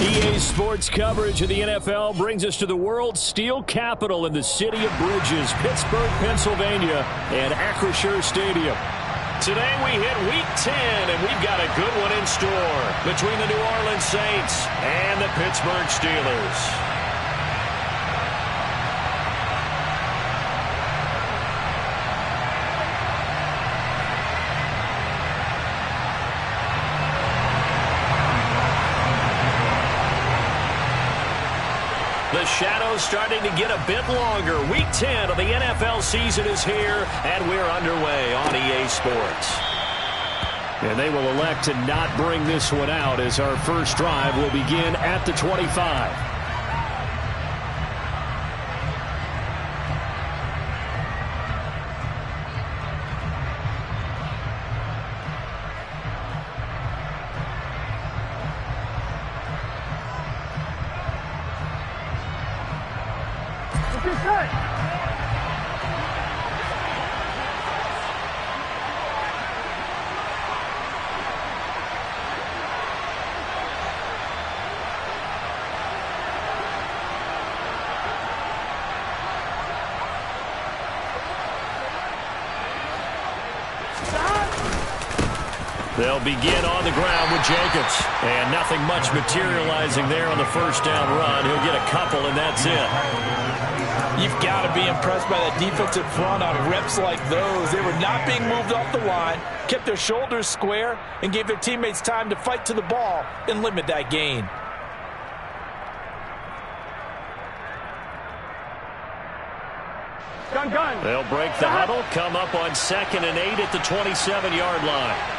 EA Sports coverage of the NFL brings us to the world's steel capital in the city of bridges, Pittsburgh, Pennsylvania, and Acrisure Stadium. Today we hit Week 10, and we've got a good one in store between the New Orleans Saints and the Pittsburgh Steelers. The shadow's starting to get a bit longer. Week 10 of the NFL season is here, and we're underway on EA Sports. And they will elect to not bring this one out as our first drive will begin at the 25. They'll begin on the ground with Jacobs. And nothing much materializing there on the first down run. He'll get a couple, and that's it. You've got to be impressed by that defensive front on reps like those. They were not being moved off the line, kept their shoulders square, and gave their teammates time to fight to the ball and limit that gain. Gun. They'll break the huddle, come up on 2nd and 8 at the 27-yard line.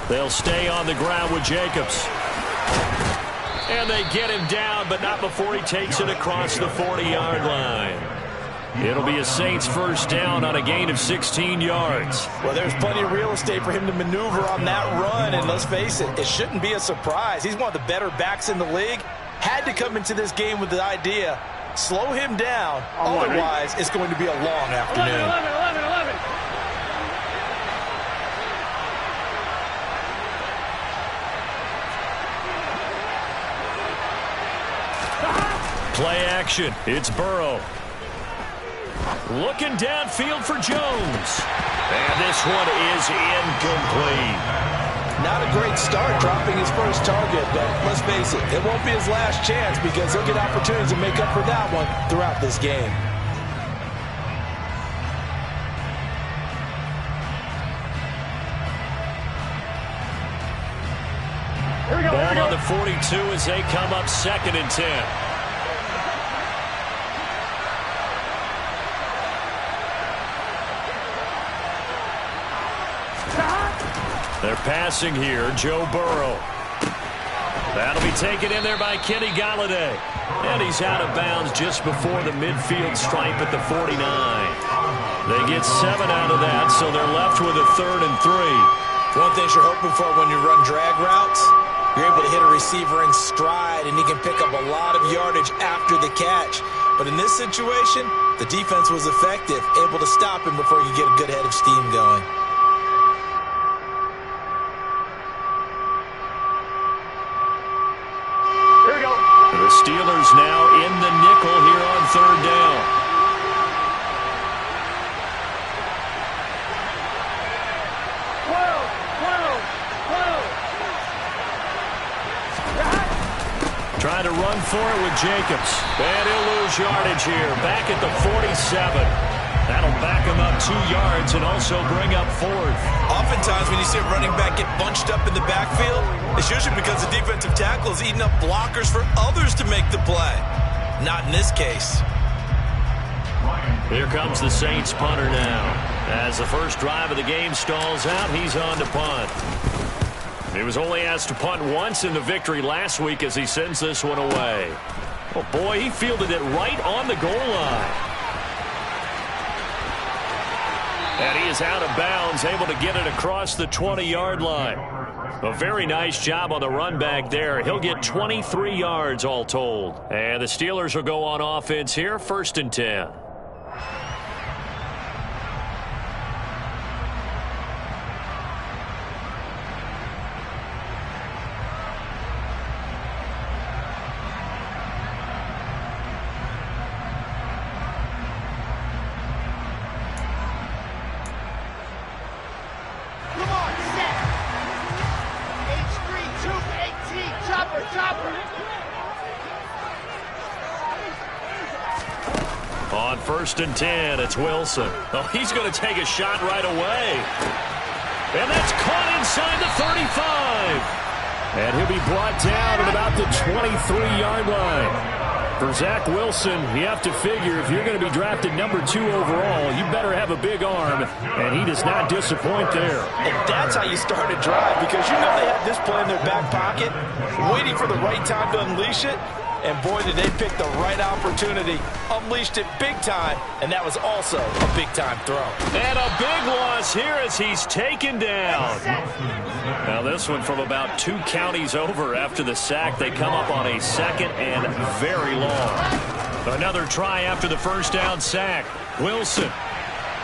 They'll stay on the ground with Jacobs. And they get him down, but not before he takes it across the 40-yard line. It'll be a Saints first down on a gain of 16 yards. Well, there's plenty of real estate for him to maneuver on that run, and let's face it, it shouldn't be a surprise. He's one of the better backs in the league. Had to come into this game with the idea, slow him down, otherwise it's going to be a long afternoon. 11. Play action. It's Burrow. Looking downfield for Jones. And this one is incomplete. Not a great start dropping his first target, but let's face it, it won't be his last chance because he'll get opportunities to make up for that one throughout this game. Ball on the 42 as they come up 2nd and 10. They're passing here, Joe Burrow. That'll be taken in there by Kenny Galladay. And he's out of bounds just before the midfield stripe at the 49. They get 7 out of that, so they're left with a 3rd and 3. One thing you're hoping for when you run drag routes, you're able to hit a receiver in stride, and he can pick up a lot of yardage after the catch. But in this situation, the defense was effective, able to stop him before he could get a good head of steam going. The Steelers now in the nickel here on 3rd down. Trying to run for it with Jacobs. And he'll lose yardage here. Back at the 47. That'll back him up 2 yards and also bring up 4th. Oftentimes when you see a running back get bunched up in the backfield, it's usually because the defensive tackle is eating up blockers for others to make the play. Not in this case. Here comes the Saints punter now. As the first drive of the game stalls out, he's on to punt. He was only asked to punt once in the victory last week as he sends this one away. Oh boy, he fielded it right on the goal line. And he is out of bounds, able to get it across the 20-yard line. A very nice job on the run back there. He'll get 23 yards all told. And the Steelers will go on offense here, 1st and 10. On 1st and 10, it's Wilson. Oh, he's going to take a shot right away. And that's caught inside the 35. And he'll be brought down at about the 23-yard line. For Zach Wilson, you have to figure if you're going to be drafted number 2 overall, you better have a big arm, and he does not disappoint there. And that's how you start a drive, because you know they have this play in their back pocket, waiting for the right time to unleash it. And boy, did they pick the right opportunity. Unleashed it big time, and that was also a big-time throw. And a big loss here as he's taken down. Now this one from about 2 counties over after the sack. They come up on a 2nd and very long. Another try after the 1st down sack. Wilson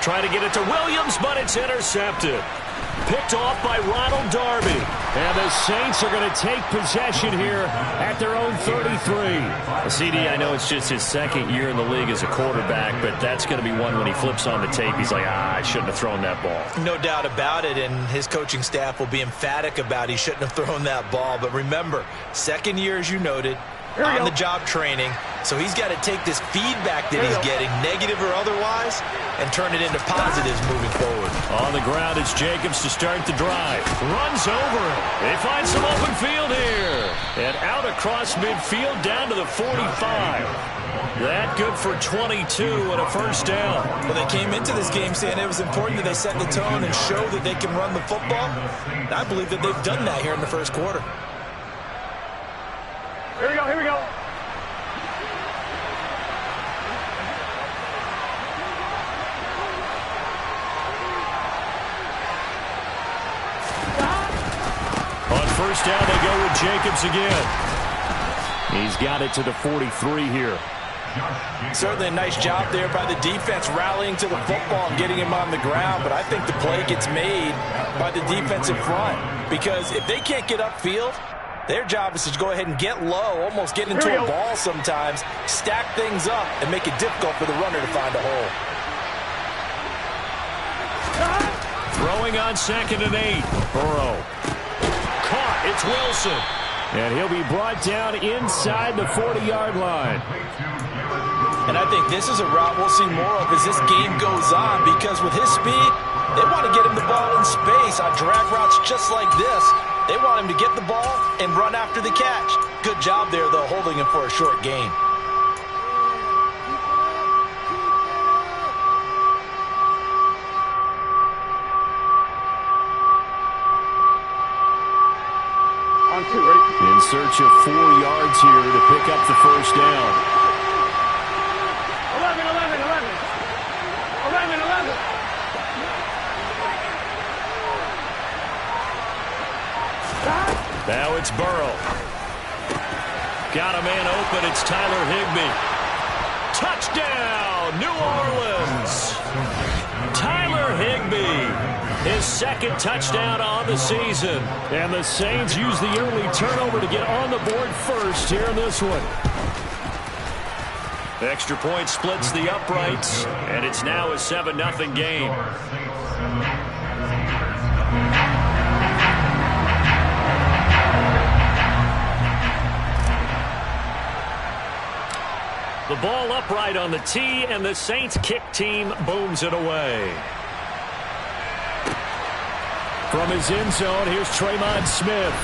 trying to get it to Williams, but it's intercepted. Picked off by Ronald Darby. And the Saints are going to take possession here at their own 33. CD, I know it's just his 2nd year in the league as a quarterback, but that's going to be one when he flips on the tape. He's like, I shouldn't have thrown that ball. No doubt about it, and his coaching staff will be emphatic about he shouldn't have thrown that ball. But remember, 2nd year, as you noted, on-the-job training. So he's got to take this feedback that he's getting, negative or otherwise, and turn it into positives moving forward. On the ground, it's Jacobs to start the drive. Runs over it. They find some open field here. And out across midfield down to the 45. That good for 22 and a 1st down. Well, they came into this game saying it was important that they set the tone and show that they can run the football. And I believe that they've done that here in the 1st quarter. Here we go, here we go. On 1st down, they go with Jacobs again. He's got it to the 43 here. Certainly a nice job there by the defense rallying to the football and getting him on the ground, but I think the play gets made by the defensive front, because if they can't get upfield, their job is to go ahead and get low, almost get into a ball sometimes, stack things up, and make it difficult for the runner to find a hole. Throwing on 2nd and 8. Burrow. Caught. It's Wilson. And he'll be brought down inside the 40-yard line. And I think this is a route we'll see more of as this game goes on, because with his speed, they want to get him the ball in space on drag routes just like this. They want him to get the ball and run after the catch. Good job there, though, holding him for a short gain. On 2, ready? In search of 4 yards here to pick up the 1st down. 11, 11, 11. 11, 11. Now it's Burrow. Got a man open. It's Tyler Higbee. Touchdown, New Orleans. Tyler Higbee, his 2nd touchdown on the season. And the Saints use the early turnover to get on the board first here in this one. Extra point splits the uprights, and it's now a 7-0 game. The ball upright on the tee, and the Saints kick team booms it away. From his end zone, here's Tremont Smith.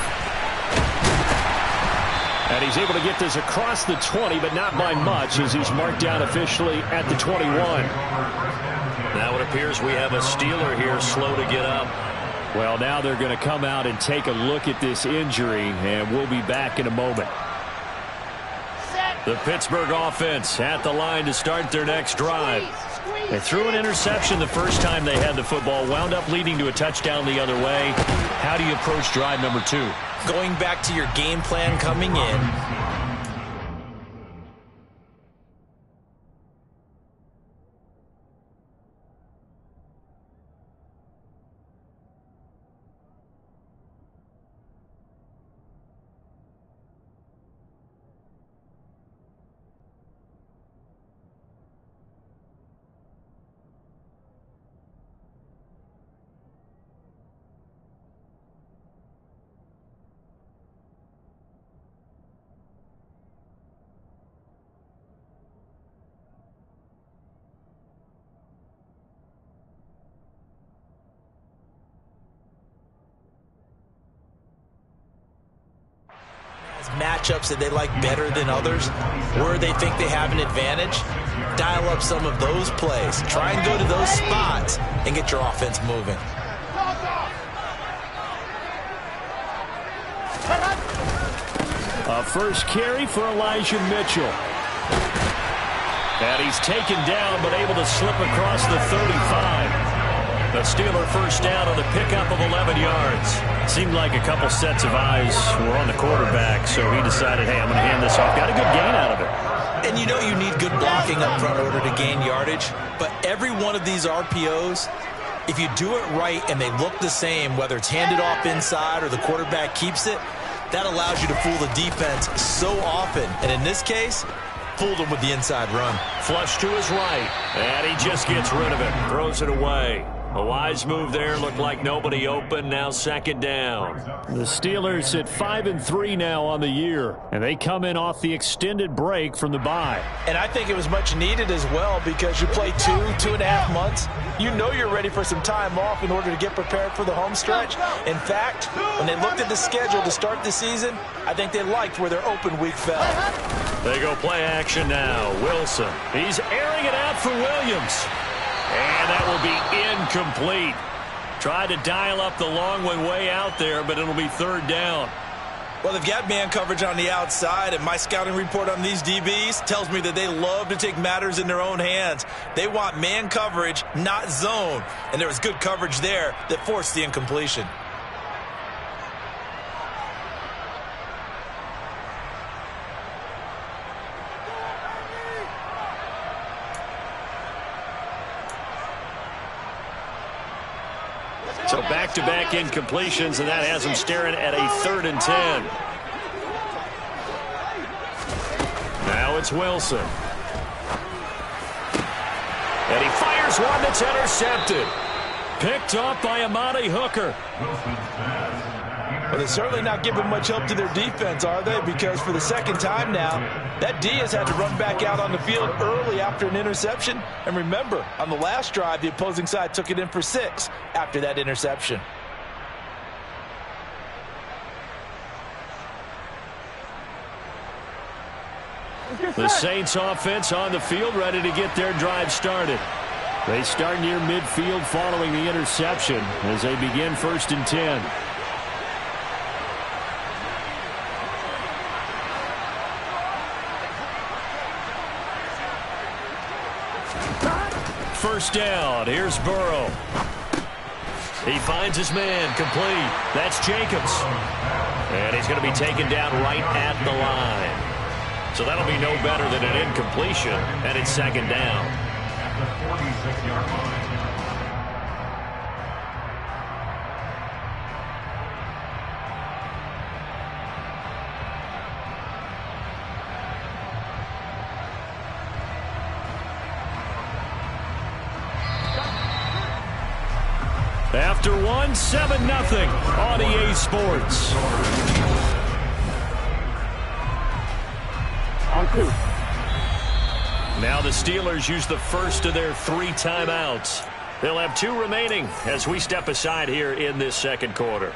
And he's able to get this across the 20, but not by much, as he's marked down officially at the 21. Now it appears we have a Steeler here slow to get up. Well, now they're going to come out and take a look at this injury, and we'll be back in a moment. The Pittsburgh offense at the line to start their next drive. They threw an interception the first time they had the football, wound up leading to a touchdown the other way. How do you approach drive number 2? Going back to your game plan coming in. Matchups that they like better than others, where they think they have an advantage, dial up some of those plays. Try and go to those spots and get your offense moving. A first carry for Elijah Mitchell. And he's taken down, but able to slip across the 35. The Steeler first down on the pickup of 11 yards. Seemed like a couple sets of eyes were on the quarterback, so he decided, hey, I'm going to hand this off. Got a good gain out of it. And you know you need good blocking up front in order to gain yardage, but every one of these RPOs, if you do it right and they look the same, whether it's handed off inside or the quarterback keeps it, that allows you to fool the defense so often. And in this case, fooled him with the inside run. Flush to his right, and he just gets rid of it, throws it away. A wise move there. Looked like nobody open. Now second down. The Steelers at 5-3 now on the year, and they come in off the extended break from the bye. And I think it was much needed as well, because you play 2.5 months. You know you're ready for some time off in order to get prepared for the home stretch. In fact, when they looked at the schedule to start the season, I think they liked where their open week fell. They go play action now. Wilson. He's airing it out for Williams. And that will be incomplete. Tried to dial up the long one way out there, but it'll be third down. Well, they've got man coverage on the outside, and my scouting report on these DBs tells me that they love to take matters in their own hands. They want man coverage, not zone. And there was good coverage there that forced the incompletion. So back-to-back incompletions, and that has them staring at a 3rd and 10. Now it's Wilson. And he fires one that's intercepted. Picked off by Amani Hooker. Well, they're certainly not giving much help to their defense, are they? Because for the second time now, that D has had to run back out on the field early after an interception. And remember, on the last drive, the opposing side took it in for 6 after that interception. The Saints offense on the field, ready to get their drive started. They start near midfield following the interception as they begin 1st and 10. First down. Here's Burrow. He finds his man. Complete. That's Jacobs. And he's going to be taken down right at the line. So that'll be no better than an incompletion, and it's second down. At the 46-yard line. After one, 7-0 on EA Sports. On 2. Now the Steelers use the first of their 3 timeouts. They'll have 2 remaining as we step aside here in this second quarter.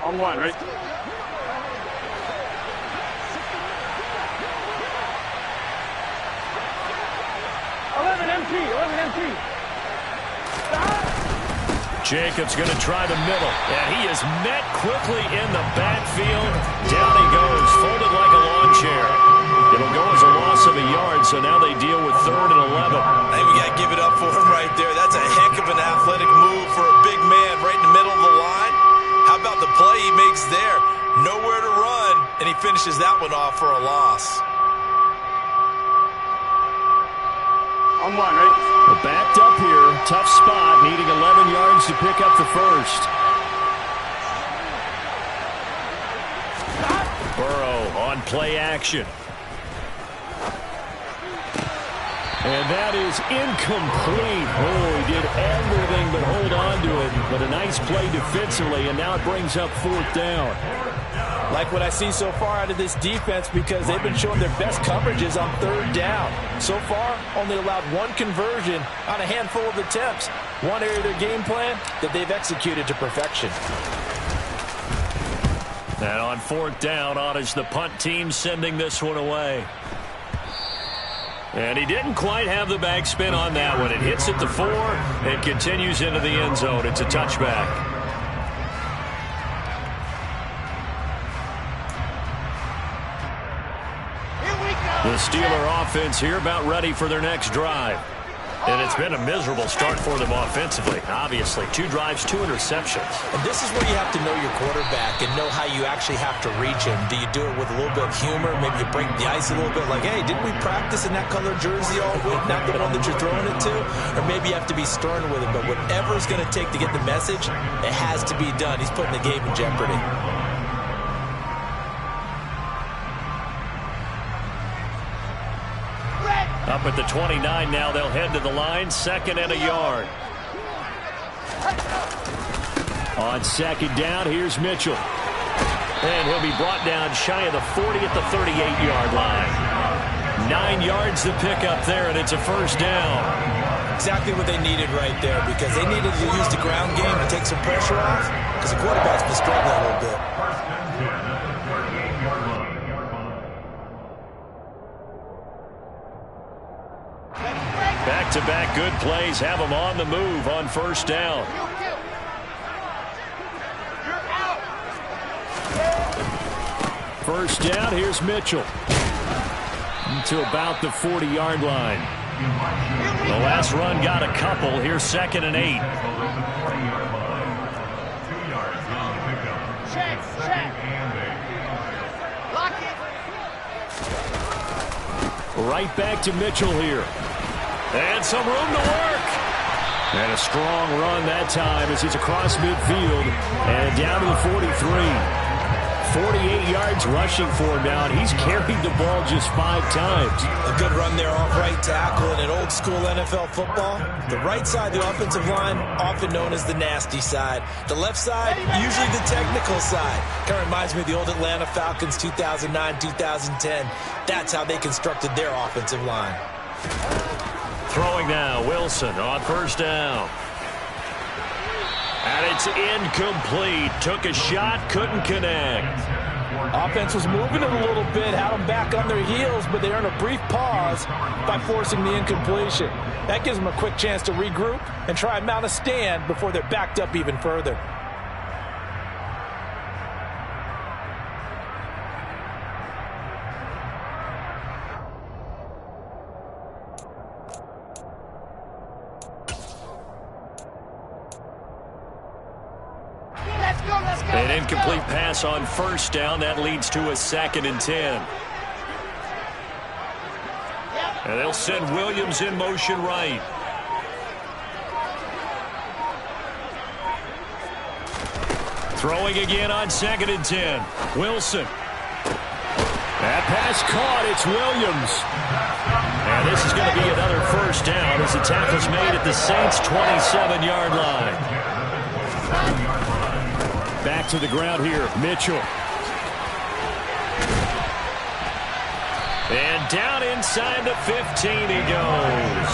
On 1, right? empty. Jacobs going to try the middle, and he is met quickly in the backfield. Down he goes, folded like a lawn chair. It'll go as a loss of a yard, so now they deal with 3rd and 11. I think we got to give it up for him right there. That's a heck of an athletic move for a big man right in the middle of the line. How about the play he makes there? Nowhere to run, and he finishes that one off for a loss. On one, right? We're backed up here. Tough spot, needing 11 yards to pick up the first. Burrow on play action. And that is incomplete. Oh, he did everything but hold on to it. But a nice play defensively, and now it brings up 4th down. Like what I see so far out of this defense, because they've been showing their best coverages on 3rd down. So far, only allowed 1 conversion on a handful of attempts. One area of their game plan that they've executed to perfection. And on 4th down, on is the punt team sending this one away. And he didn't quite have the backspin on that one. It hits at the 4 and continues into the end zone. It's a touchback. The Steeler offense here about ready for their next drive. And it's been a miserable start for them offensively. Obviously, 2 drives, 2 interceptions. And this is where you have to know your quarterback and know how you actually have to reach him. Do you do it with a little bit of humor? Maybe you break the ice a little bit like, hey, didn't we practice in that color jersey all week? Not the one that you're throwing it to? Or maybe you have to be stern with him. But whatever it's going to take to get the message, it has to be done. He's putting the game in jeopardy. Up at the 29 now, they'll head to the line, 2nd and a yard. On 2nd down, here's Mitchell. And he'll be brought down shy of the 40 at the 38-yard line. 9 yards to pick up there, and it's a 1st down. Exactly what they needed right there, because they needed to use the ground game to take some pressure off, because the quarterback's been struggling a little bit. Back-to-back good plays have them on the move on 1st down. First down, here's Mitchell. To about the 40-yard line. The last run got a couple. Here's 2nd and 8. Right back to Mitchell here. And some room to work. And a strong run that time as he's across midfield and down to the 43. 48 yards rushing for him now, and he's carried the ball just 5 times. A good run there off right tackle in an old-school NFL football. The right side, the offensive line, often known as the nasty side. The left side, usually the technical side. Kind of reminds me of the old Atlanta Falcons 2009, 2010. That's how they constructed their offensive line. Throwing now, Wilson on 1st down. And it's incomplete. Took a shot, couldn't connect. Offense was moving it a little bit, had them back on their heels, but they earned a brief pause by forcing the incompletion. That gives them a quick chance to regroup and try and mount a stand before they're backed up even further. An incomplete pass on 1st down. That leads to a 2nd and 10. And they'll send Williams in motion right. Throwing again on 2nd and 10. Wilson. That pass caught. It's Williams. And this is going to be another 1st down as the tackle's made at the Saints' 27-yard line. Back to the ground here, Mitchell. And down inside the 15 he goes.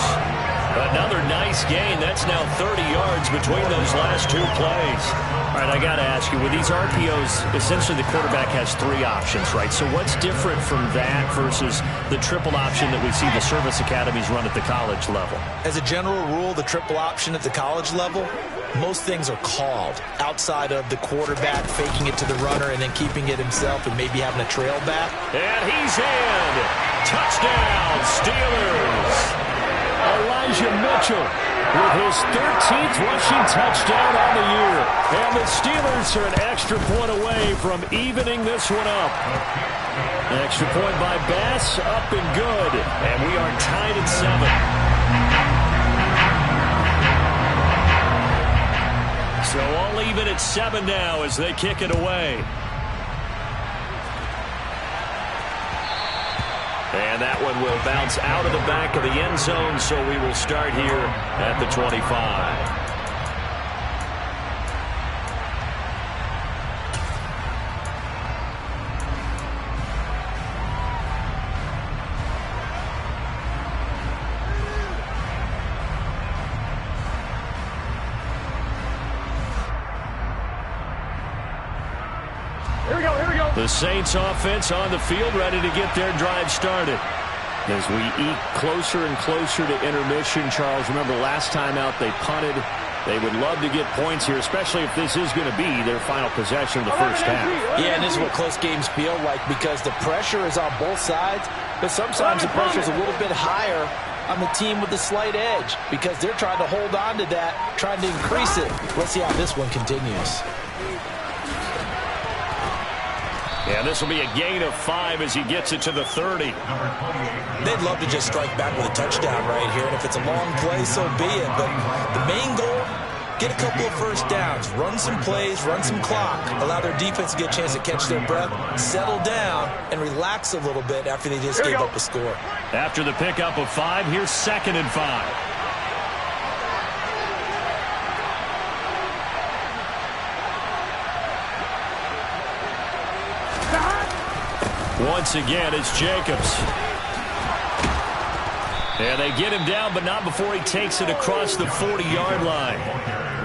Another nice gain. That's now 30 yards between those last two plays. All right, I got to ask you, with these RPOs, essentially the quarterback has three options, right? So what's different from that versus the triple option that we see the service academies run at the college level? As a general rule, the triple option at the college level, most things are called outside of the quarterback faking it to the runner and then keeping it himself and maybe having a trail back. And he's in. Touchdown, Steelers. Elijah Mitchell with his 13th rushing touchdown on the year. And the Steelers are an extra point away from evening this one up. An extra point by Bass, up and good. And we are tied at 7. So all even at 7 now as they kick it away. And that one will bounce out of the back of the end zone, so we will start here at the 25. The Saints offense on the field, ready to get their drive started. As we eke closer and closer to intermission, Charles, remember last time out they punted. They would love to get points here, especially if this is going to be their final possession of the first half. Yeah, and this is what close games feel like because the pressure is on both sides, but sometimes the pressure is a little bit higher on the team with the slight edge because they're trying to hold on to that, trying to increase it. Let's see how this one continues. Yeah, this will be a gain of 5 as he gets it to the 30. They'd love to just strike back with a touchdown right here, and if it's a long play, so be it. But the main goal, get a couple of first downs, run some plays, run some clock, allow their defense to get a chance to catch their breath, settle down, and relax a little bit after they just gave up a score. After the pickup of 5, here's 2nd and 5. Once again, it's Jacobs. And they get him down, but not before he takes it across the 40-yard line.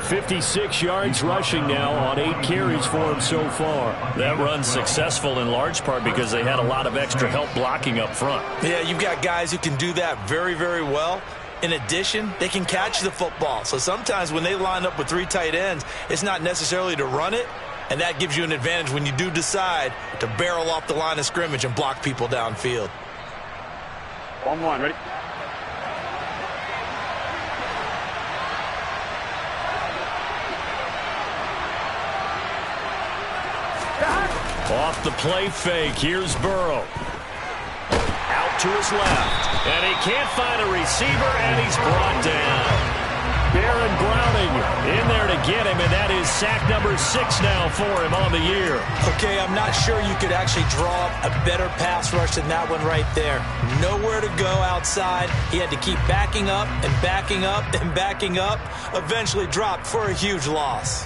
56 yards rushing now on 8 carries for him so far. That run's successful in large part because they had a lot of extra help blocking up front. Yeah, you've got guys who can do that very, very well. In addition, they can catch the football. So sometimes when they line up with 3 tight ends, it's not necessarily to run it. And that gives you an advantage when you do decide to barrel off the line of scrimmage and block people downfield. 1-1, ready? Off the play fake, here's Burrow. Out to his left. And he can't find a receiver, and he's brought down. Baron Browning in there to get him, and that is sack number 6 now for him on the year. Okay, I'm not sure you could actually draw up a better pass rush than that one right there. Nowhere to go outside. He had to keep backing up and backing up and backing up. Eventually dropped for a huge loss.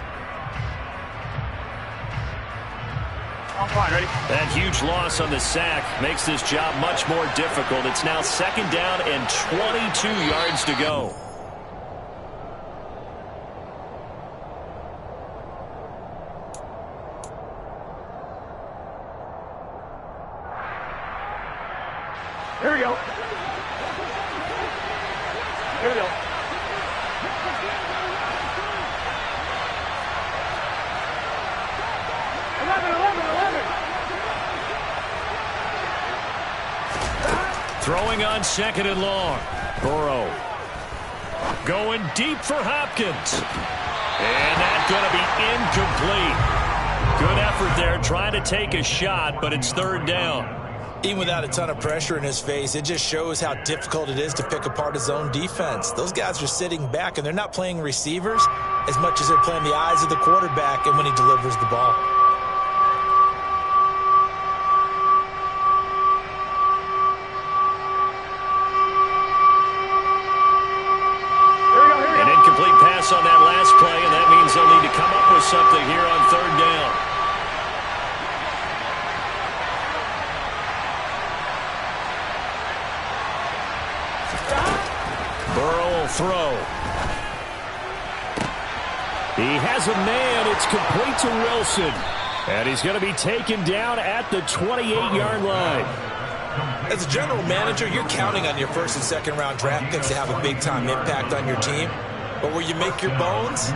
Fine, ready? That huge loss on the sack makes this job much more difficult. It's now 2nd down and 22 yards to go. Here we go. Here we go. Throwing on 2nd and long. Burrow going deep for Hopkins. And that's going to be incomplete. Good effort there trying to take a shot, but it's 3rd down. Even without a ton of pressure in his face, it just shows how difficult it is to pick apart his own defense. Those guys are sitting back, and they're not playing receivers as much as they're playing the eyes of the quarterback and when he delivers the ball. An incomplete pass on that last play, and that means they'll need to come up with something here on 3rd down. Burrow He'll throw. He has a man. It's complete to Wilson. And he's going to be taken down at the 28-yard line. As a general manager, you're counting on your first and second round draft picks to have a big-time impact on your team. But where you make your bones,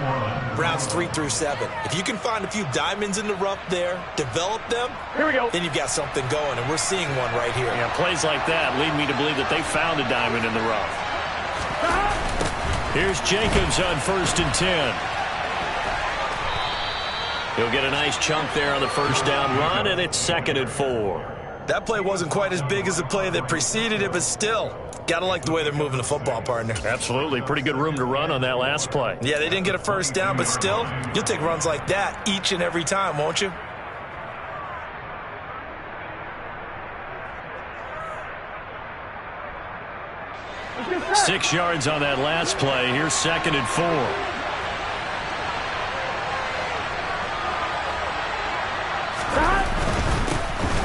rounds 3 through 7. If you can find a few diamonds in the rough there, develop them, Here we go. then you've got something going, and we're seeing one right here. Yeah, plays like that lead me to believe that they found a diamond in the rough. Here's Jacobs on 1st and 10. He'll get a nice chunk there on the first down run, and it's 2nd and 4. That play wasn't quite as big as the play that preceded it, but still, gotta like the way they're moving the football, partner. Absolutely. Pretty good room to run on that last play. Yeah, they didn't get a first down, but still, you'll take runs like that each and every time, won't you? Six yards on that last play. Here's 2nd and 4.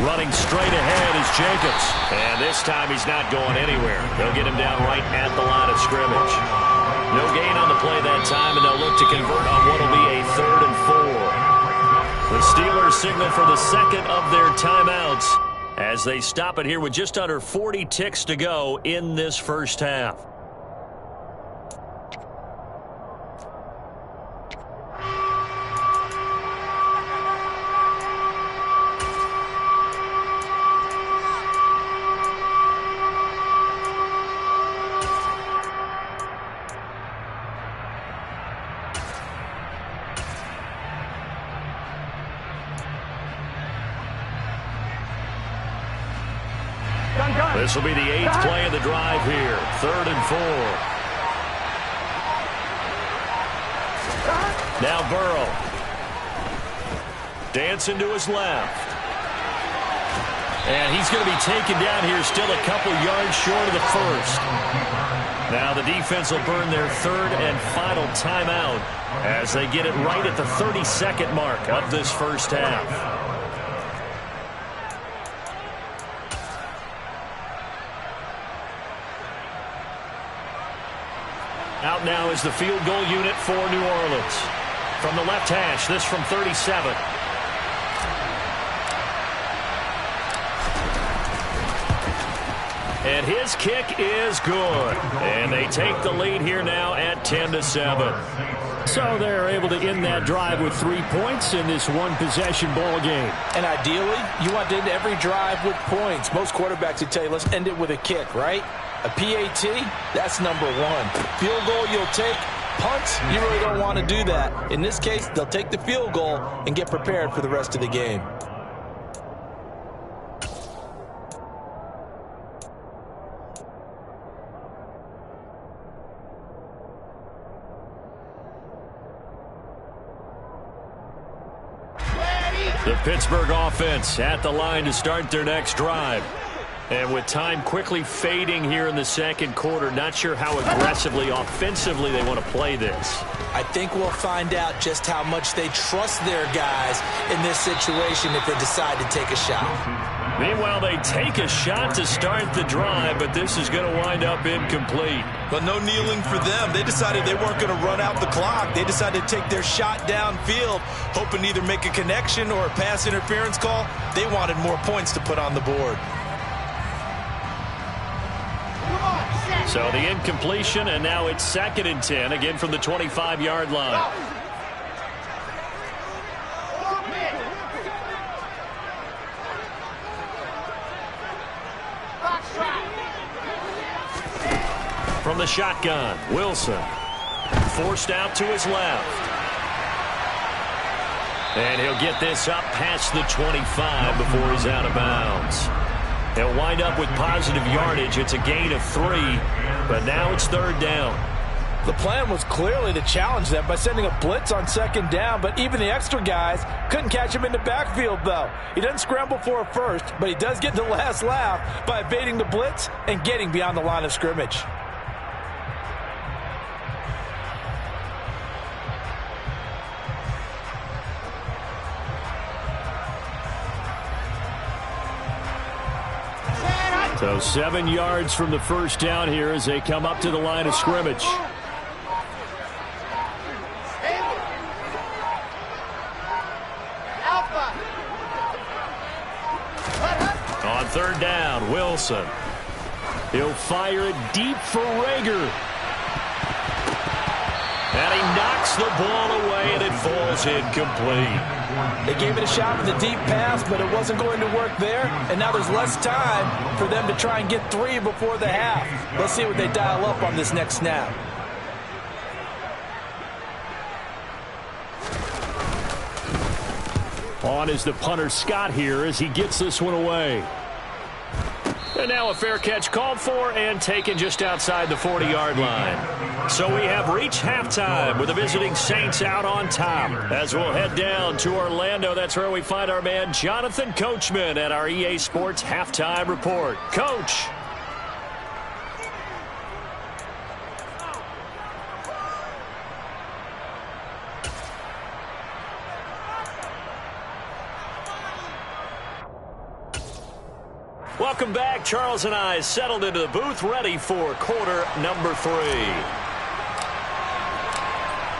Running straight ahead is Jacobs. And this time he's not going anywhere. They'll get him down right at the line of scrimmage. No gain on the play that time, and they'll look to convert on what will be a 3rd and 4. The Steelers signal for the second of their timeouts as they stop it here with just under 40 ticks to go in this first half. This will be the 8th play of the drive here. 3rd and 4. Now Burrow. Dancing to his left. And he's going to be taken down here still a couple yards short of the first. Now the defense will burn their 3rd and final timeout as they get it right at the 32nd mark of this first half. Out now is the field goal unit for New Orleans. From the left hash, this from 37. And his kick is good. And they take the lead here now at 10-7. So they're able to end that drive with 3 points in this one-possession ball game. And ideally, you want to end every drive with points. Most quarterbacks would tell you, let's end it with a kick, right? A PAT, that's number 1. Field goal you'll take. Punts, you really don't want to do that. In this case, they'll take the field goal and get prepared for the rest of the game. The Pittsburgh offense at the line to start their next drive. And with time quickly fading here in the second quarter, not sure how aggressively, offensively they want to play this. I think we'll find out just how much they trust their guys in this situation if they decide to take a shot. Meanwhile, they take a shot to start the drive, but this is going to wind up incomplete. But no kneeling for them. They decided they weren't going to run out the clock. They decided to take their shot downfield, hoping to either make a connection or a pass interference call. They wanted more points to put on the board. So the incompletion, and now it's 2nd and 10, again from the 25-yard line. From the shotgun, Wilson. Forced out to his left. And he'll get this up past the 25 before he's out of bounds. They'll wind up with positive yardage. It's a gain of 3, but now it's 3rd down. The plan was clearly to challenge them by sending a blitz on 2nd down, but even the extra guys couldn't catch him in the backfield, though. He doesn't scramble for a first, but he does get the last laugh by evading the blitz and getting beyond the line of scrimmage. So 7 yards from the first down here as they come up to the line of scrimmage. On third down, Wilson. He'll fire it deep for Rager. And he knocks the ball away, and it falls incomplete. They gave it a shot with a deep pass, but it wasn't going to work there. And now there's less time for them to try and get 3 before the half. Let's see what they dial up on this next snap. On is the punter Scott here as he gets this one away. And now a fair catch called for and taken just outside the 40-yard line. So we have reached halftime with the visiting Saints out on top. As we'll head down to Orlando, that's where we find our man Jonathan Coachman at our EA Sports Halftime Report. Coach. Welcome back. Charles and I settled into the booth, ready for quarter number 3.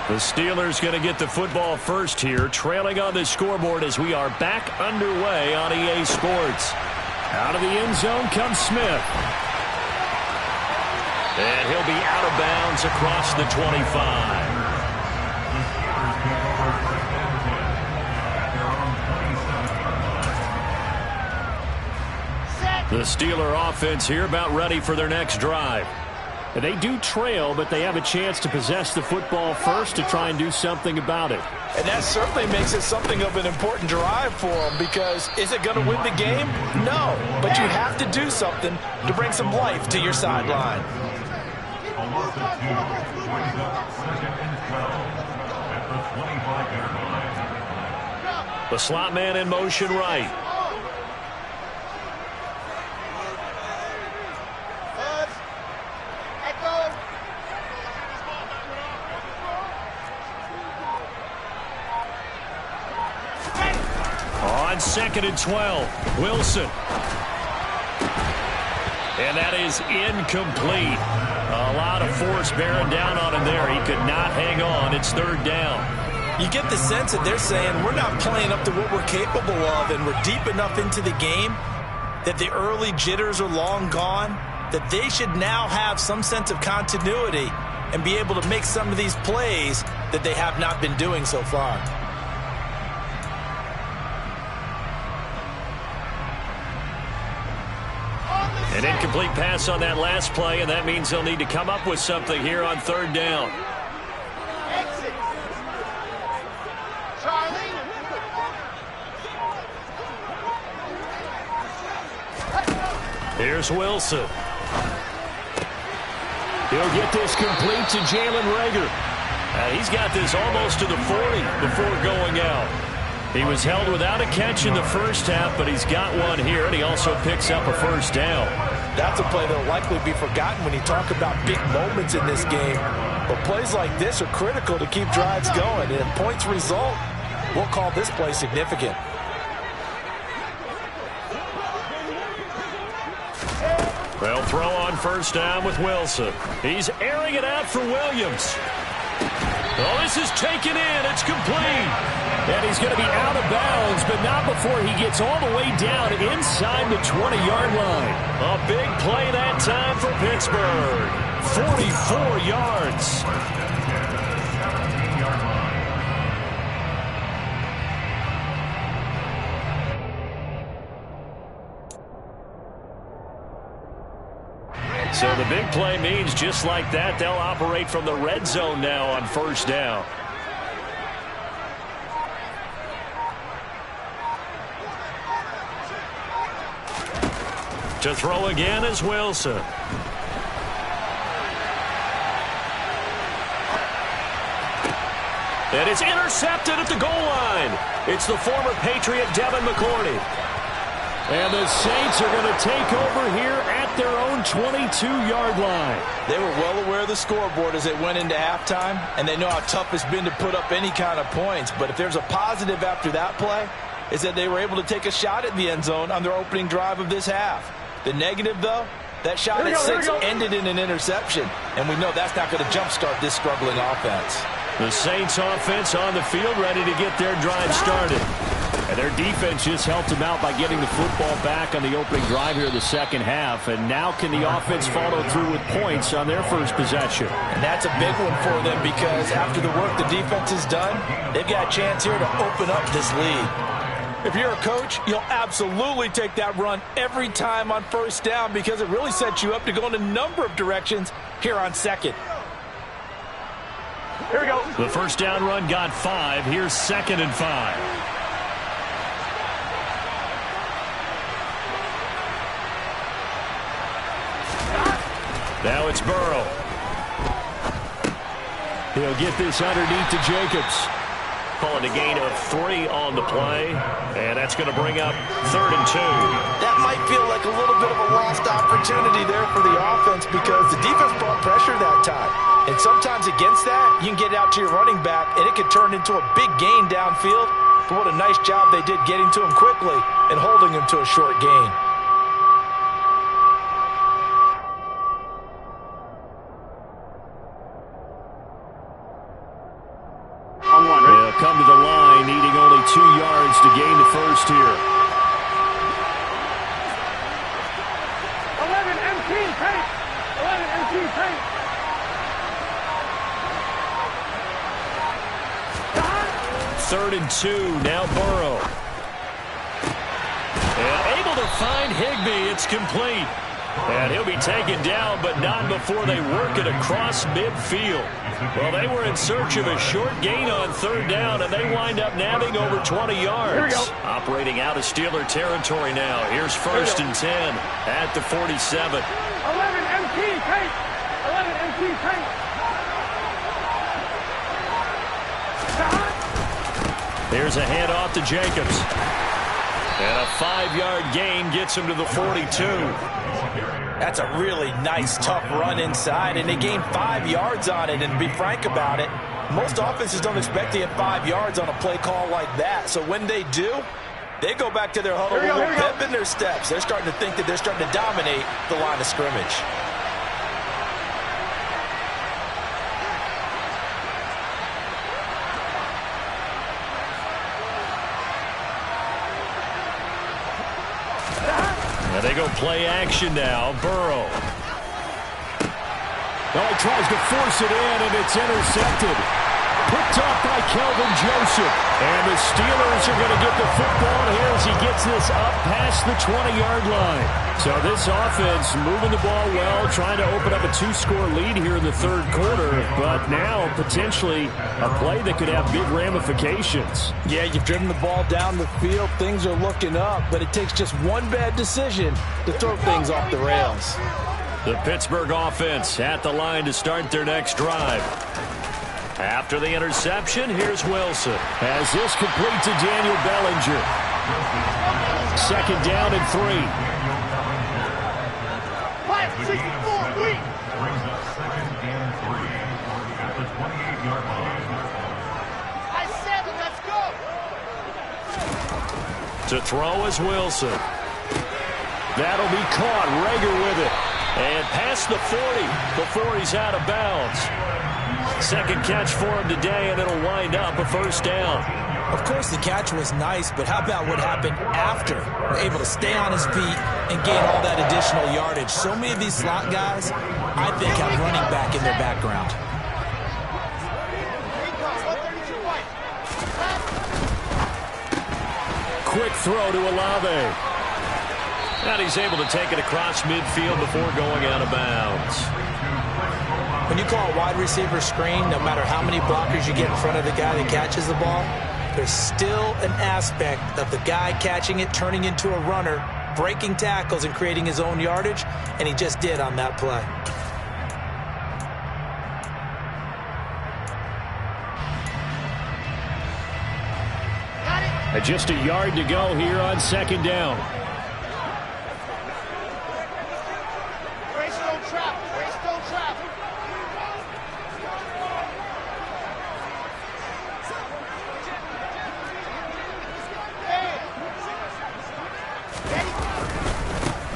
The Steelers going to get the football first here, trailing on the scoreboard as we are back underway on EA Sports. Out of the end zone comes Smith. And he'll be out of bounds across the 25. The Steeler offense here about ready for their next drive. And they do trail, but they have a chance to possess the football first to try and do something about it. And that certainly makes it something of an important drive for them, because is it going to win the game? No, but you have to do something to bring some life to your sideline. The slot man in motion right. On 2nd and 12, Wilson. And that is incomplete. A lot of force bearing down on him there. He could not hang on. It's 3rd down. You get the sense that they're saying we're not playing up to what we're capable of, and we're deep enough into the game that the early jitters are long gone, that they should now have some sense of continuity and be able to make some of these plays that they have not been doing so far. An incomplete pass on that last play, and that means they'll need to come up with something here on 3rd down. Here's Wilson. He'll get this complete to Jalen Rager. He's got this almost to the 40 before going out. He was held without a catch in the first half, but he's got one here, and he also picks up a 1st down. That's a play that will likely be forgotten when you talk about big moments in this game. But plays like this are critical to keep drives going, and if points result, we'll call this play significant. They'll throw on 1st down with Wilson. He's airing it out for Williams. Oh, this is taken in. It's complete. And he's going to be out of bounds, but not before he gets all the way down inside the 20-yard line. A big play that time for Pittsburgh. 44 yards. So the big play means just like that, they'll operate from the red zone now on 1st down. To throw again is Wilson. And it's intercepted at the goal line. It's the former Patriot Devin McCourty. And the Saints are going to take over here at their own 22-yard line. They were well aware of the scoreboard as they went into halftime, and they know how tough it's been to put up any kind of points. But if there's a positive after that play, is that they were able to take a shot at the end zone on their opening drive of this half. The negative, though, that shot at 6 ended in an interception, and we know that's not going to jumpstart this struggling offense. The Saints offense on the field ready to get their drive started. And their defense just helped them out by getting the football back on the opening drive here in the second half. And now can the offense follow through with points on their first possession? And that's a big one for them because after the work the defense has done, they've got a chance here to open up this lead. If you're a coach, you'll absolutely take that run every time on first down because it really sets you up to go in a number of directions here on second. Here we go. The first down run got 5. Here's 2nd and 5. Now it's Burrow. He'll get this underneath to Jacobs. Calling a gain of 3 on the play, and that's going to bring up 3rd and 2. That might feel like a little bit of a lost opportunity there for the offense because the defense brought pressure that time. And sometimes against that, you can get out to your running back, and it could turn into a big gain downfield. But what a nice job they did getting to him quickly and holding him to a short gain. They'll come to the line, needing only 2 yards to gain the first here. 11 MT paint. 11 MT paint. 3rd and 2. Now Burrow. And able to find Higbee. It's complete. And he'll be taken down, but not before they work it across midfield. Well, they were in search of a short gain on 3rd down, and they wind up nabbing over 20 yards. Operating out of Steeler territory now. Here's 1st and 10 at the 47. 11 MT paint. 11 MT paint. Here's a handoff to Jacobs. And a 5-yard gain gets him to the 42. That's a really nice, tough run inside, and they gained 5 yards on it. And to be frank about it, most offenses don't expect to get 5 yards on a play call like that. So when they do, they go back to their huddle with a little pep in their steps. They're starting to think that they're starting to dominate the line of scrimmage. And they go play action now. Burrow. Oh, he tries to force it in, and it's intercepted. Picked off by Kelvin Joseph. And the Steelers are going to get the football here as he gets this up past the 20-yard line. So this offense moving the ball well, trying to open up a 2-score lead here in the 3rd quarter. But now potentially a play that could have big ramifications. Yeah, you've driven the ball down the field. Things are looking up, but it takes just one bad decision to throw things off the rails. The Pittsburgh offense at the line to start their next drive. After the interception, here's Wilson. As this complete to Daniel Bellinger. 2nd down and 3. 5, 6, 4, wait. Brings up 2nd and 3 at the 28-yard line. I said it, let's go. To throw is Wilson. That'll be caught. Rager with it. And past the 40 before he's out of bounds. 2nd catch for him today, and it'll wind up a 1st down. Of course, the catch was nice, but how about what happened after? We're able to stay on his feet and gain all that additional yardage. So many of these slot guys, I think, have running back in their background. Quick throw to Olave. And he's able to take it across midfield before going out of bounds. When you call a wide receiver screen, no matter how many blockers you get in front of the guy that catches the ball, there's still an aspect of the guy catching it, turning into a runner, breaking tackles and creating his own yardage, and he just did on that play. And just a yard to go here on 2nd down.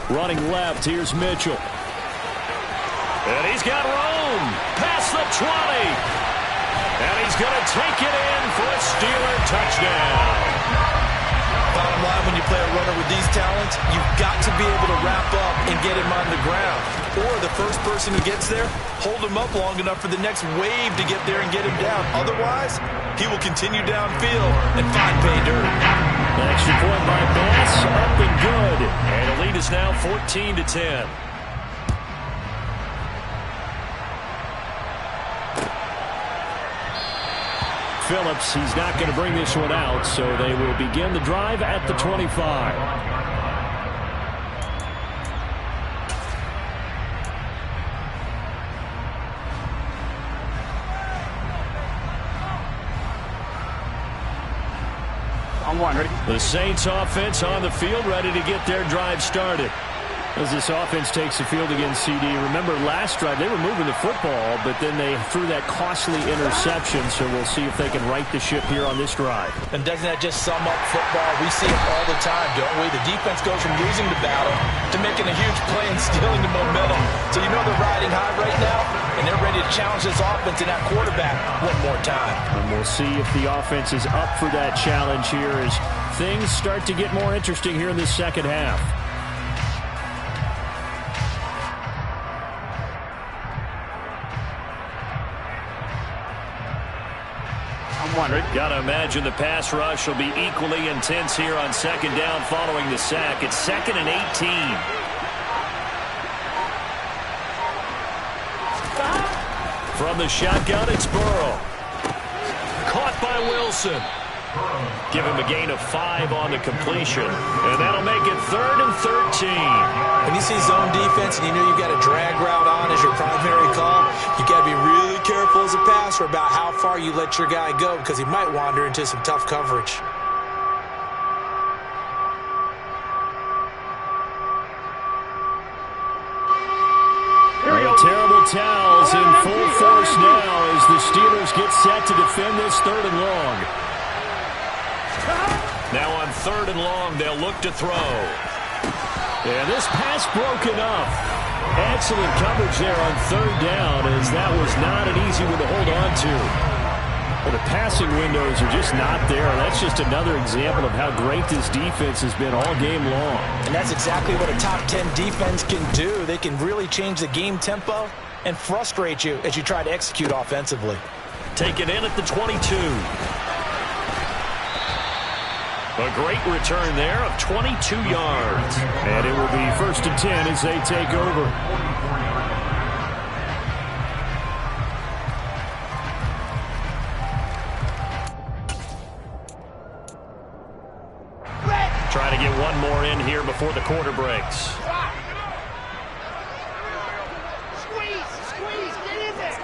Running left, here's Mitchell. And he's got room. Past the 20. And he's going to take it in for a Steeler touchdown. Bottom line, when you play a runner with these talents, you've got to be able to wrap up and get him on the ground. Or the first person who gets there, hold him up long enough for the next wave to get there and get him down. Otherwise, he will continue downfield and find pay dirt. An extra point by Bass, up and good. And the lead is now 14-10. Phillips, he's not going to bring this one out, so they will begin the drive at the 25. On one, ready? The Saints offense on the field, ready to get their drive started. As this offense takes the field against CD, remember last drive they were moving the football, but then they threw that costly interception, so we'll see if they can right the ship here on this drive. And doesn't that just sum up football? We see it all the time, don't we? The defense goes from losing the battle to making a huge play and stealing the momentum. So you know they're riding high right now, and they're ready to challenge this offense and that quarterback one more time. And we'll see if the offense is up for that challenge here as things start to get more interesting here in this second half. Got to imagine the pass rush will be equally intense here on second down following the sack. It's 2nd and 18. From the shotgun, it's Burrow. Caught by Wilson. Give him a gain of 5 on the completion. And that'll make it 3rd and 13. When you see zone defense and you know you've got a drag route on as your primary call, you got to be really careful as a passer about how far you let your guy go because he might wander into some tough coverage. Terrible towels in full force now as the Steelers get set to defend this 3rd and long. Now on 3rd and long, they'll look to throw. And this pass broken up. Excellent coverage there on 3rd down as that was not an easy one to hold on to. Well, the passing windows are just not there. That's just another example of how great this defense has been all game long. And that's exactly what a top 10 defense can do. They can really change the game tempo and frustrate you as you try to execute offensively. Take it in at the 22. A great return there of 22 yards. And it will be 1st and 10 as they take over. Trying to get one more in here before the quarter breaks. Squeeze, get in there.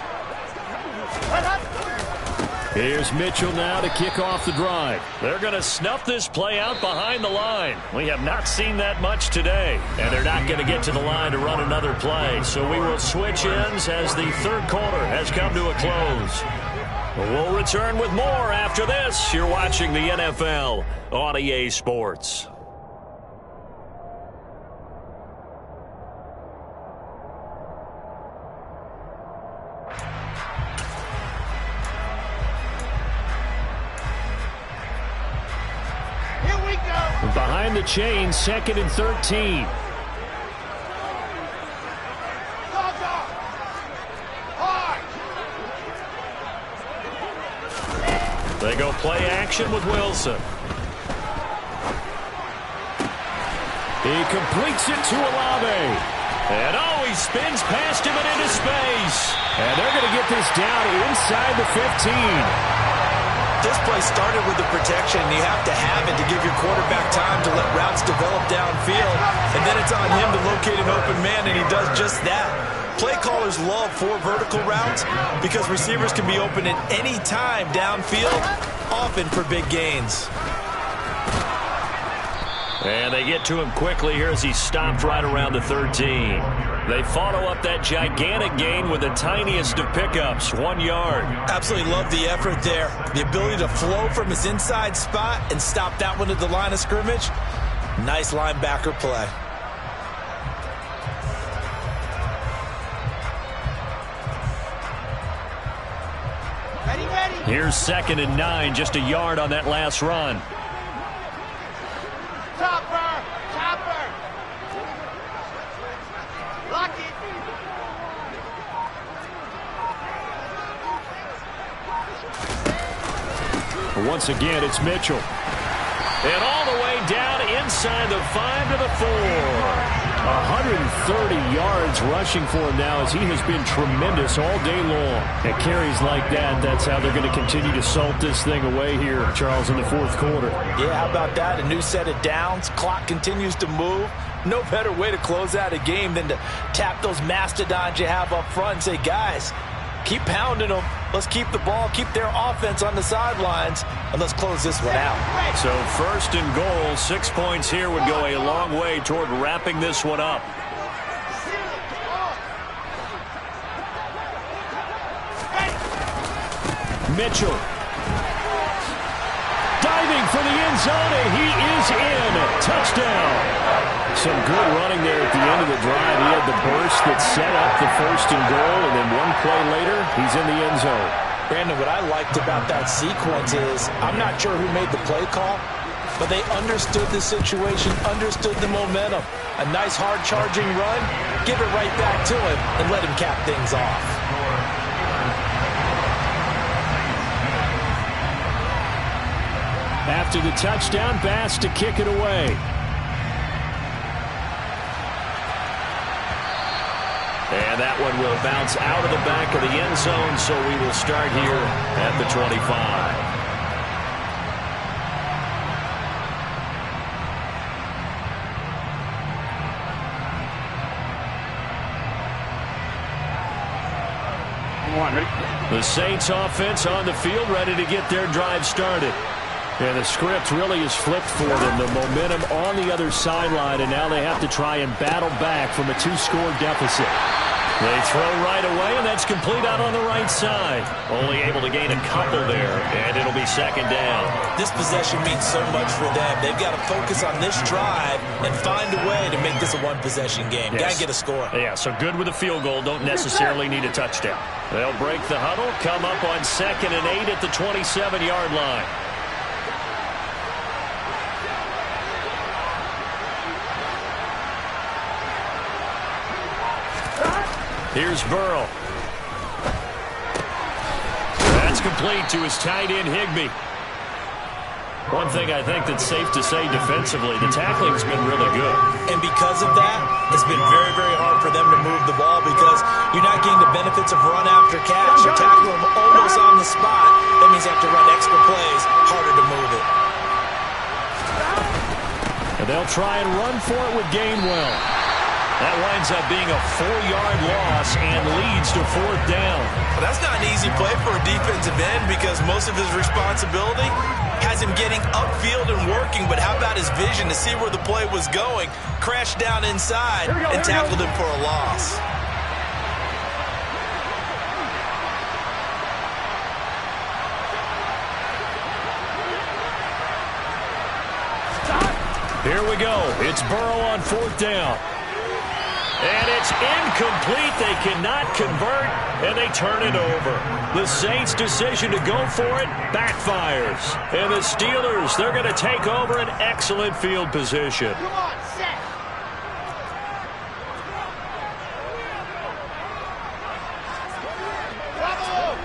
Here's Mitchell now to kick off the drive. They're going to snuff this play out behind the line. We have not seen that much today. And they're not going to get to the line to run another play. So we will switch ends as the 3rd quarter has come to a close. We'll return with more after this. You're watching the NFL on EA Sports. Here we go. Behind the chain, 2nd and 13. They go play action with Wilson. He completes it to Olave. And he spins past him and into space. And they're going to get this down inside the 15. This play started with the protection. You have to have it to give your quarterback time to let routes develop downfield. And then it's on him to locate an open man, and he does just that. Play callers love 4 vertical routes because receivers can be open at any time downfield, often for big gains. And they get to him quickly here as he stopped right around the 13. They follow up that gigantic gain with the tiniest of pickups, 1 yard. Absolutely love the effort there. The ability to flow from his inside spot and stop that one at the line of scrimmage. Nice linebacker play. Here's 2nd and 9, just a yard on that last run. Chopper! Chopper! Lock it! Once again, it's Mitchell. And all the way down inside the 5 to the 4. 130 yards rushing for him now as he has been tremendous all day long. At carries like that, that's how they're going to continue to salt this thing away here, Charles, in the 4th quarter. Yeah, how about that? A new set of downs. Clock continues to move. No better way to close out a game than to tap those mastodons you have up front and say, guys, keep pounding them. Let's keep the ball, keep their offense on the sidelines, and let's close this one out. So 1st and goal, 6 points here would go a long way toward wrapping this one up. Mitchell. Diving for the end zone, and he is in. Touchdown. Some good running there at the end of the drive. He had the burst that set up the 1st and goal, and then one play later, he's in the end zone. Brandon, what I liked about that sequence is I'm not sure who made the play call, but they understood the situation, understood the momentum. A nice hard-charging run, give it right back to him, and let him cap things off. After the touchdown, Bass to kick it away. And that one will bounce out of the back of the end zone, so we will start here at the 25. The Saints offense on the field, ready to get their drive started. And the script really is flipped for them. The momentum on the other sideline, and now they have to try and battle back from a 2-score deficit. They throw right away, and that's complete out on the right side. Only able to gain a couple there, and it'll be 2nd down. This possession means so much for them. They've got to focus on this drive and find a way to make this a one-possession game. Yes. Got to get a score. Yeah, so good with a field goal. Don't necessarily need a touchdown. They'll break the huddle, come up on 2nd and 8 at the 27-yard line. Here's Burrow. That's complete to his tight end, Higbee. One thing I think that's safe to say defensively, the tackling's been really good. And because of that, it's been very, very hard for them to move the ball because you're not getting the benefits of run after catch. You're tackling them almost on the spot. That means you have to run extra plays, harder to move it. And they'll try and run for it with Gainwell. That winds up being a 4-yard loss and leads to 4th down. Well, that's not an easy play for a defensive end because most of his responsibility has him getting upfield and working, but how about his vision to see where the play was going, crashed down inside, and tackled him for a loss. Here we go. It's Burrow on 4th down. And it's incomplete. They cannot convert, and they turn it over. The Saints' decision to go for it backfires. And the Steelers, they're going to take over an excellent field position. Come on, set. Bravo.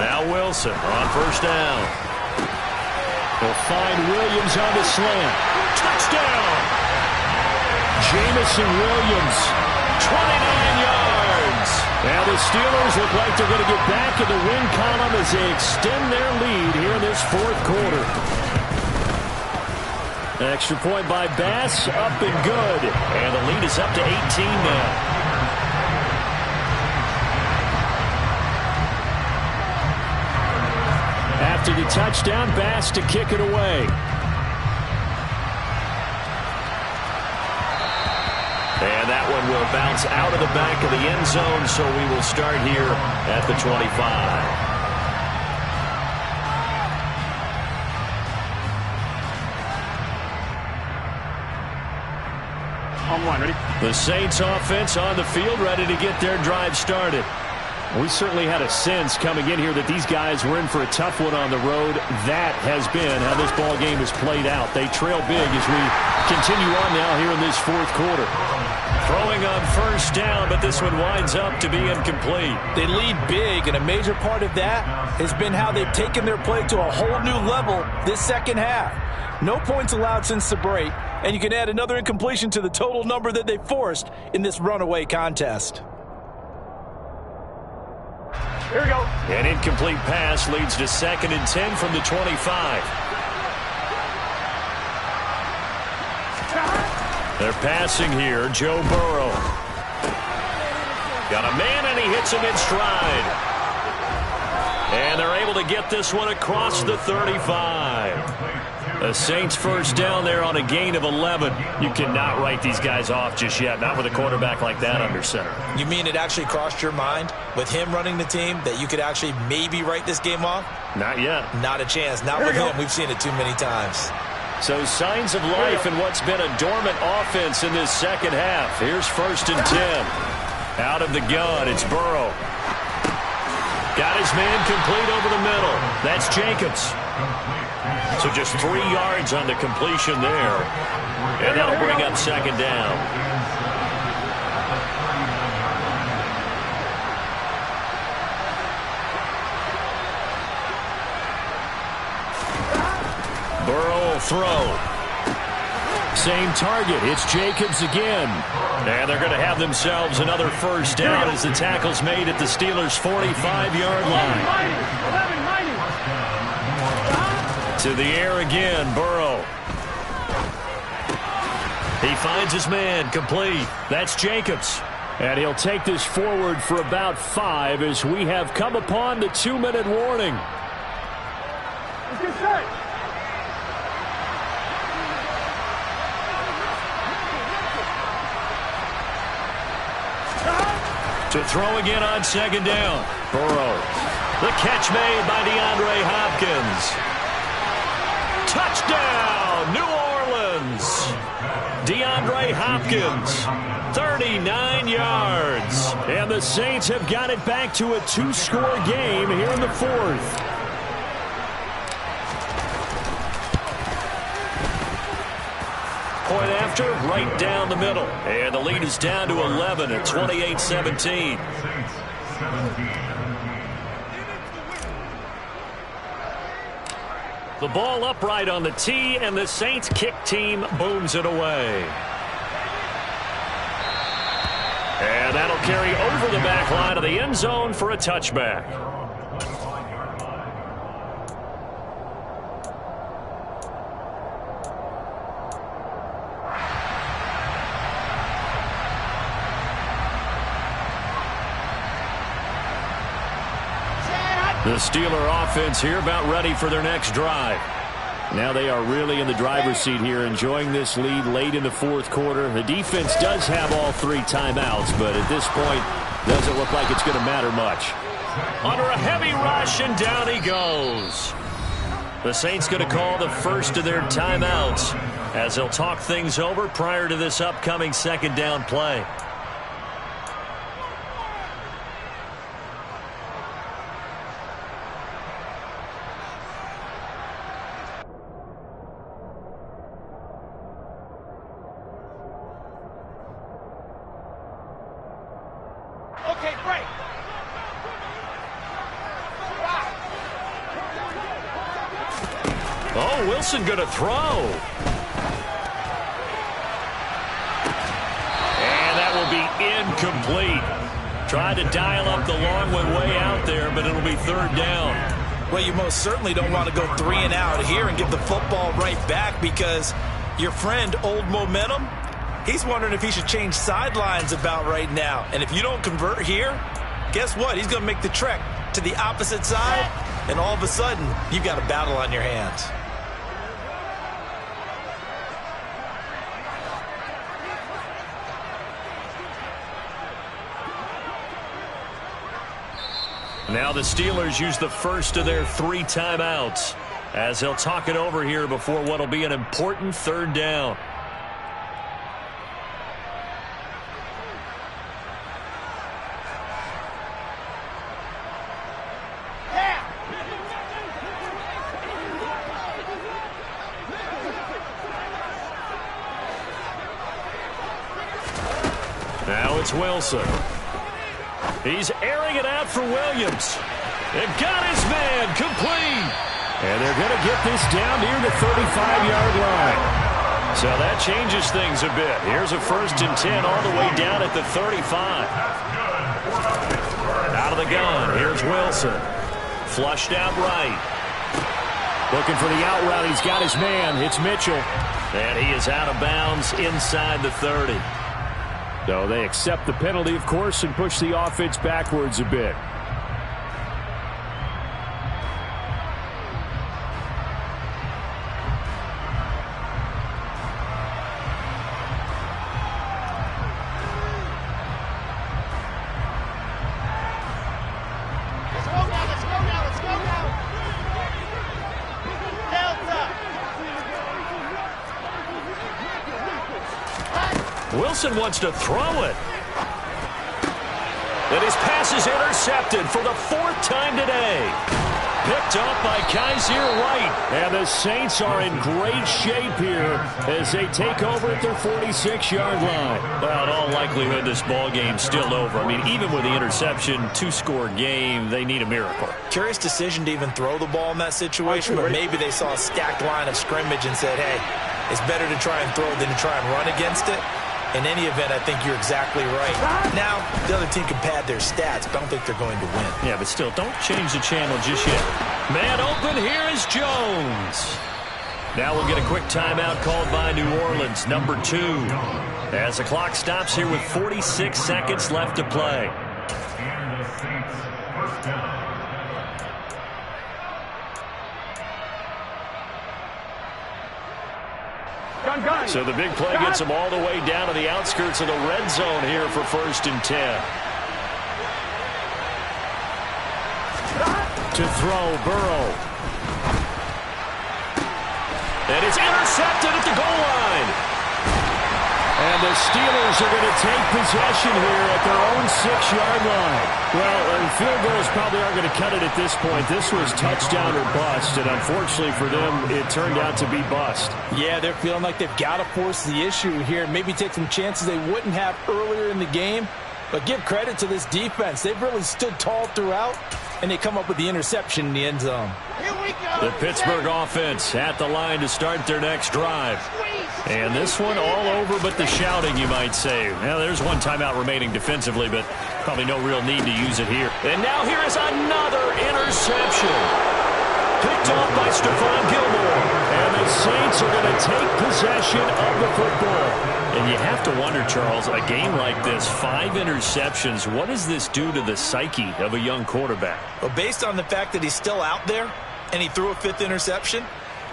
Now Wilson on 1st down. They'll find Williams on the slant. Touchdown! Jamison Williams, 29 yards. Now the Steelers look like they're going to get back in the win column as they extend their lead here in this 4th quarter. Extra point by Bass, up and good. And the lead is up to 18 now. After the touchdown, Bass to kick it away. And that one will bounce out of the back of the end zone, so we will start here at the 25. On one, ready? The Saints offense on the field, ready to get their drive started. We certainly had a sense coming in here that these guys were in for a tough one on the road. That has been how this ball game has played out. They trail big as we continue on now here in this fourth quarter. Throwing on first down, but this one winds up to be incomplete. They lead big, and a major part of that has been how they've taken their play to a whole new level this second half. No points allowed since the break, and you can add another incompletion to the total number that they forced in this runaway contest. Here we go. An incomplete pass leads to 2nd and 10 from the 25. They're passing here. Joe Burrow. Got a man, and he hits him in stride. And they're able to get this one across the 35. The Saints first down there on a gain of 11. You cannot write these guys off just yet, not with a quarterback like that under center. You mean it actually crossed your mind with him running the team that you could actually maybe write this game off? Not yet. Not a chance. Not with him. We've seen it too many times. So signs of life in what's been a dormant offense in this second half. Here's 1st and 10. Out of the gun, it's Burrow. Got his man complete over the middle. That's Jacobs. So just 3 yards on the completion there. And that'll bring up 2nd down. Burrow will throw. Same target. It's Jacobs again. And they're going to have themselves another first down as the tackle's made at the Steelers' 45-yard line. 11, 90. To the air again, Burrow. He finds his man, complete. That's Jacobs. And he'll take this forward for about 5 as we have come upon the 2-minute warning. Let's get set. To throw again on 2nd down. Burrow. The catch made by DeAndre Hopkins. Touchdown, New Orleans. DeAndre Hopkins, 39 yards. And the Saints have got it back to a 2-score game here in the 4th. Point after, right down the middle. And the lead is down to 11 at 28-17. The ball upright on the tee, and the Saints kick team booms it away. And that'll carry over the back line of the end zone for a touchback. The Steeler offense here about ready for their next drive. Now they are really in the driver's seat here, enjoying this lead late in the 4th quarter. The defense does have all 3 timeouts, but at this point, doesn't look like it's going to matter much. Under a heavy rush, and down he goes. The Saints going to call the first of their timeouts as they'll talk things over prior to this upcoming 2nd down play. Okay, break. Oh, Wilson going to throw. And that will be incomplete. Tried to dial up the long one way out there, but it'll be 3rd down. Well, you most certainly don't want to go 3 and out here and give the football right back, because your friend, Old Momentum, he's wondering if he should change sidelines about right now. And if you don't convert here, guess what? He's going to make the trek to the opposite side, and all of a sudden, you've got a battle on your hands. Now the Steelers use the first of their 3 timeouts as they'll talk it over here before what will be an important 3rd down. Now it's Wilson. He's airing it out for Williams. And got his man complete. And they're going to get this down near the 35-yard line. So that changes things a bit. Here's a 1st and 10 all the way down at the 35. Out of the gun. Here's Wilson. Flushed out right. Looking for the out route. He's got his man. It's Mitchell. And he is out of bounds inside the 30. So they accept the penalty, of course, and push the offense backwards a bit. Wilson wants to throw it. And his pass is intercepted for the 4th time today. Picked up by Kaiser White. And the Saints are in great shape here as they take over at their 46-yard line. Well, in all likelihood, this ball game's still over. I mean, even with the interception, 2-score game, they need a miracle. Curious decision to even throw the ball in that situation, but maybe they saw a stacked line of scrimmage and said, hey, it's better to try and throw than to try and run against it. In any event, I think you're exactly right. Now, the other team can pad their stats, but I don't think they're going to win. Yeah, but still, don't change the channel just yet. Man open, here is Jones. Now we'll get a quick timeout called by New Orleans, number 2. As the clock stops here with 46 seconds left to play. And the Saints, 1st down. So the big play gets them all the way down to the outskirts of the red zone here for 1st and 10. To throw, Burrow. And it's intercepted at the goal line. And the Steelers are going to take possession here at their own 6-yard line. Well, field goals probably aren't going to cut it at this point. This was touchdown or bust, and unfortunately for them, it turned out to be bust. Yeah, they're feeling like they've got to force the issue here and maybe take some chances they wouldn't have earlier in the game. But give credit to this defense. They've really stood tall throughout, and they come up with the interception in the end zone. Here we go. The Pittsburgh offense at the line to start their next drive. And this one all over but the shouting, you might say. Well, there's one timeout remaining defensively, but probably no real need to use it here. And now here is another interception. Picked off by Stephon Gilmore. And the Saints are going to take possession of the football. And you have to wonder, Charles, a game like this, 5 interceptions, what does this do to the psyche of a young quarterback? Well, based on the fact that he's still out there and he threw a 5th interception,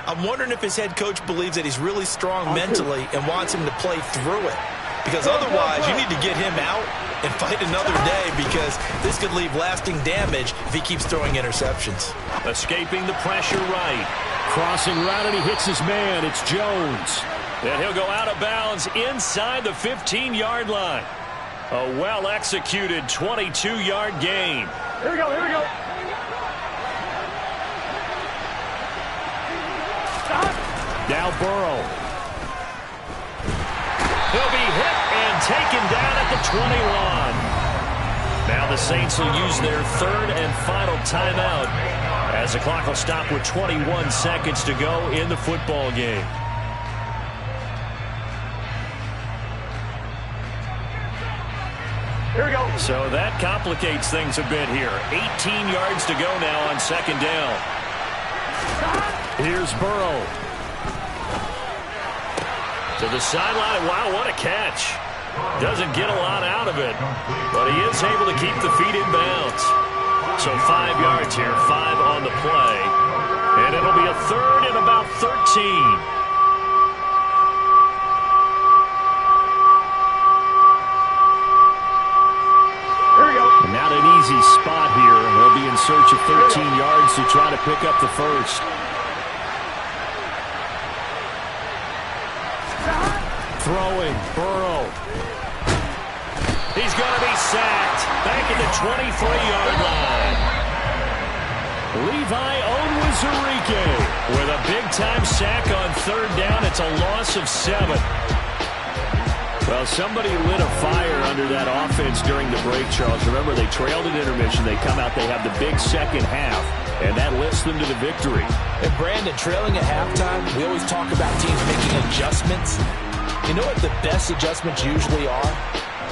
I'm wondering if his head coach believes that he's really strong mentally and wants him to play through it. Because otherwise, you need to get him out and fight another day, because this could leave lasting damage if he keeps throwing interceptions. Escaping the pressure right. Crossing route, and he hits his man. It's Jones. And he'll go out of bounds inside the 15-yard line. A well-executed 22-yard gain. Here we go, here we go. Now Burrow. He'll be hit and taken down at the 21. Now the Saints will use their 3rd and final timeout as the clock will stop with 21 seconds to go in the football game. Here we go. So that complicates things a bit here. 18 yards to go now on 2nd down. Here's Burrow. To the sideline. Wow, what a catch. Doesn't get a lot out of it, but he is able to keep the feet in bounds. So 5 yards here, 5 on the play. And it'll be a 3rd and about 13. Not an easy spot here. They'll be in search of 13 yards to try to pick up the first. Throwing, Burrow. He's going to be sacked back at the 23-yard line. Levi Onwuzurike with a big-time sack on 3rd down. It's a loss of 7. Well, somebody lit a fire under that offense during the break, Charles. Remember, they trailed at intermission. They come out, they have the big second half, and that lifts them to the victory. And Brandon, trailing at halftime, we always talk about teams making adjustments. You know what the best adjustments usually are?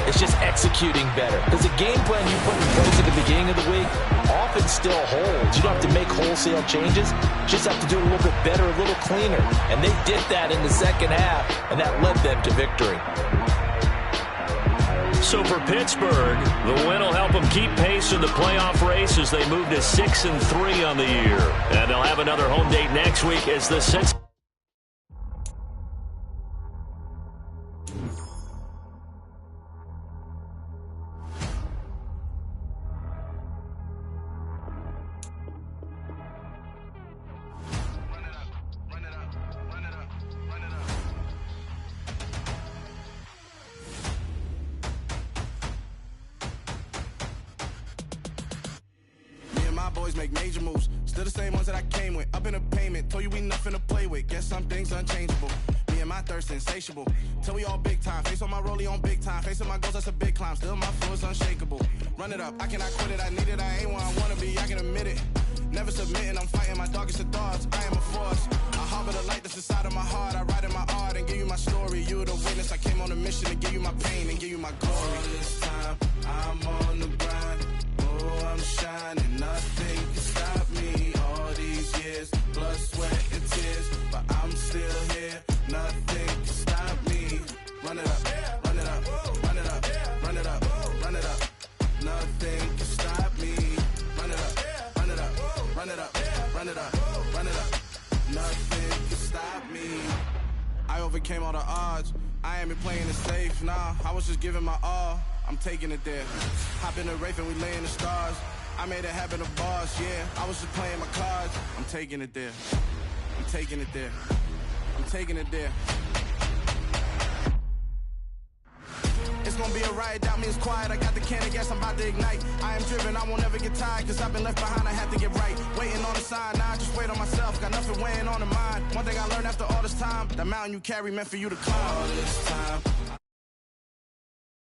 It's just executing better. Because the game plan you put in place at the beginning of the week often still holds. You don't have to make wholesale changes. You just have to do it a little bit better, a little cleaner. And they did that in the second half, and that led them to victory. So for Pittsburgh, the win will help them keep pace in the playoff race as they move to 6-3 on the year. And they'll have another home date next week as the Cincinnati. Boys make major moves, still the same ones that I came with. Up in a payment, told you we nothing to play with. Guess some things unchangeable. Me and my thirst insatiable. Till we all big time. Face on my rollie on big time. Facing my goals, that's a big climb. Still my flow is unshakable. Run it up, I cannot quit it. I need it, I ain't where I wanna be. I can admit it. Never submitting, I'm fighting my darkest of thoughts. I am a force. I harbor the light that's inside of my heart. I write in my art and give you my story. You the witness. I came on a mission to give you my pain and give you my glory. All this time, I'm on the grind. Oh, I'm shining. Nothing can stop me. All these years, blood, sweat, and tears, but I'm still here. Nothing can stop me. Run it up, run it up, run it up, run it up, run it up. Nothing can stop me. Run it up, run it up, run it up, run it up, run it up. Nothing can stop me. I overcame all the odds. I ain't been playing it safe, nah. I was just giving my all. I'm taking it there. Hop in the Wraith and we lay in the stars. I made it happen to boss, yeah. I was just playing my cards. I'm taking it there. I'm taking it there. I'm taking it there. It's gonna be a riot, doubt me it's quiet. I got the can of gas, I'm about to ignite. I am driven, I won't ever get tired, cause I've been left behind, I have to get right. Waiting on the sign, now I just wait on myself. Got nothing weighing on the mind. One thing I learned after all this time, the mountain you carry meant for you to climb. All this time